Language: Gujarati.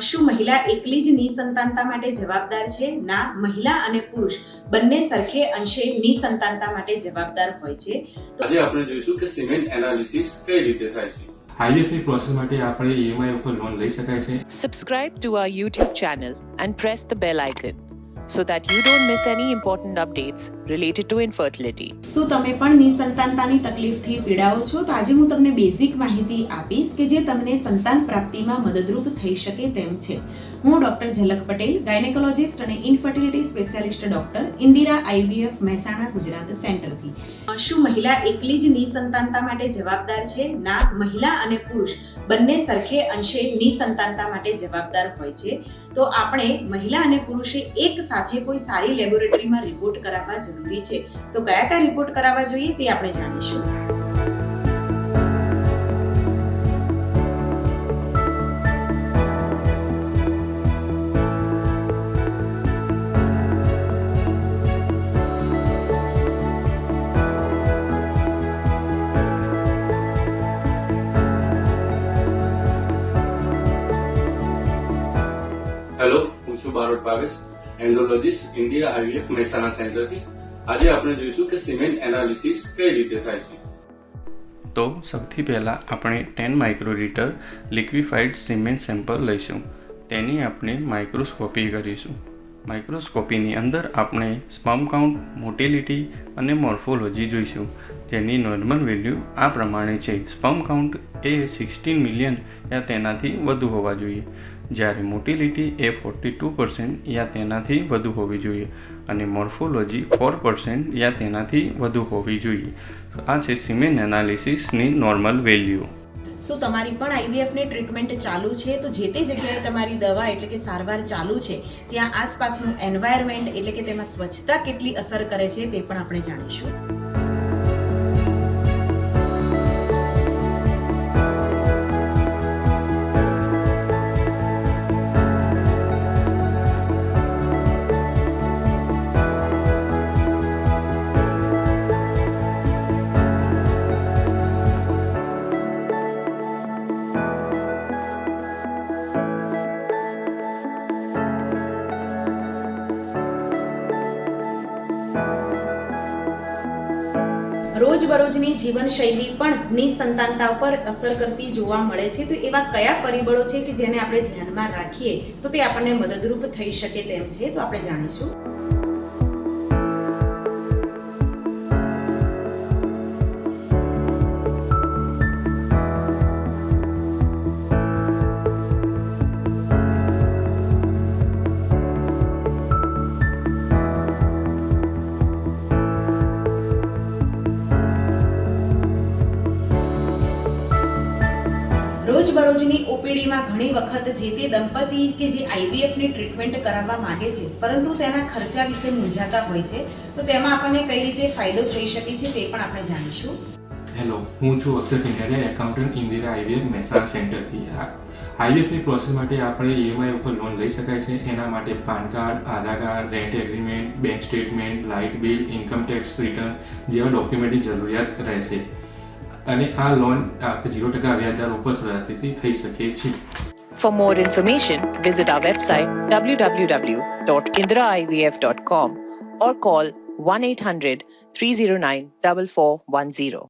શું મહિલા એકલી જ નિસંતાનતા માટે જવાબદાર છે? ના, મહિલા અને પુરુષ બંને સરખે અંશે નિસંતાનતા માટે જવાબદાર હોય છે. આજે આપણે જોઈશું કે સિમેન એનાલિસિસ કઈ રીતે થાય છે. આઈવીએફની પ્રોસેસ માટે આપણે EMI ઉપર લોન લઈ શકાય છે. Subscribe to our YouTube channel and press the bell icon so that you don't miss any important updates related to infertility. શું તમે પણ નિસંતાનતાની તકલીફથી પીડાઓ છો? તો આજે હું તમને બેઝિક માહિતી આપીશ કે જે તમને સંતાન પ્રાપ્તિમાં મદદરૂપ થઈ શકે તેમ છે. હું ડોક્ટર ઝલક પટેલ, ગાયનેકોલોજિસ્ટ અને infertility specialist doctor, Indira IVF Mehsana Gujarat સેન્ટરથી. શું મહિલા એકલી જ નિસંતાનતા માટે જવાબદાર છે? ના, મહિલા અને પુરુષ બંને સરખે અંશે નિસંતાનતા માટે જવાબદાર હોય છે. તો આપણે મહિલા અને પુરુષે એક સાથે કોઈ સારી લેબોરેટરીમાં રિપોર્ટ કરાવવા જરૂરી છે. તો કયા કયા રિપોર્ટ કરાવવા જોઈએ તે આપણે જાણીશું. હેલો, હું છું બારોટ ભાવેશ, એન્ડોલોજિસ્ટ, ઇન્દિરા IVF મહેસાણા સેન્ટરથી. આજે આપણે જોઈશું કે સિમેન એનાલિસિસ કઈ રીતે થાય છે. તો સૌથી પહેલાં આપણે 10 માઇક્રોલીટર લિક્વિફાઈડ સિમેન સેમ્પલ લઈશું. તેની આપણે માઇક્રોસ્કોપી કરીશું. માઇક્રોસ્કોપીની અંદર આપણે સ્પર્મ કાઉન્ટ, મોટિલિટી અને મોર્ફોલોજી જોઈશું, જેની નોર્મલ વેલ્યુ આ પ્રમાણે છે. સ્પર્મ કાઉન્ટ એ 16 મિલિયન યા તેનાથી વધુ હોવા જોઈએ, જ્યારે મોટિલિટી એ 42% યા તેનાથી વધુ હોવી જોઈએ અને મોર્ફોલોજી 4% યા તેનાથી વધુ હોવી જોઈએ. આ છે સિમેન એનાલિસિસની નોર્મલ વેલ્યુ. શું તમારી પણ IVFની ટ્રીટમેન્ટ ચાલુ છે? તો જે તે જગ્યાએ તમારી દવા એટલે કે સારવાર ચાલુ છે ત્યાં આસપાસનું એન્વાયરમેન્ટ એટલે કે તેમાં સ્વચ્છતા કેટલી અસર કરે છે તે પણ આપણે જાણીશું. રોજબરોજની જીવનશૈલી પણ નિસંતાનતા પર અસર કરતી જોવા મળે છે. તો એવા કયા પરિબળો છે કે જેને આપણે ધ્યાનમાં રાખીએ તો તે આપણને મદદરૂપ થઈ શકે તેમ છે? તો આપણે જાણીશું. રોજબરોજની OPDમાં ઘણી વખત જે તે દંપતી કે જે IVFની ટ્રીટમેન્ટ કરાવવા માંગે છે પરંતુ તેના ખર્ચા વિશે મૂંઝાતા હોય છે, તો તેમાં આપણને કઈ રીતે ફાયદો થઈ શકે છે તે પણ આપણે જાણીશું. હેલો, હું છું અક્ષર પિંજારિયા, એકાઉન્ટન્ટ, ઇન્દિરા IVF મહેસાણા સેન્ટરથી. આઈવીએફની પ્રોસેસ માટે આપણે EMI ઉપર લોન લઈ શકાય છે. એના માટે PAN card, Aadhaar card, rent agreement, bank statement, light bill, income tax return જેવા ડોક્યુમેન્ટની જરૂરિયાત રહેશે અને આ લોન 0% વ્યાજદર ઉપર સરળતાથી થઈ શકે છે. For more information, visit our website www.indiraivf.com or call 1-800-309-4410.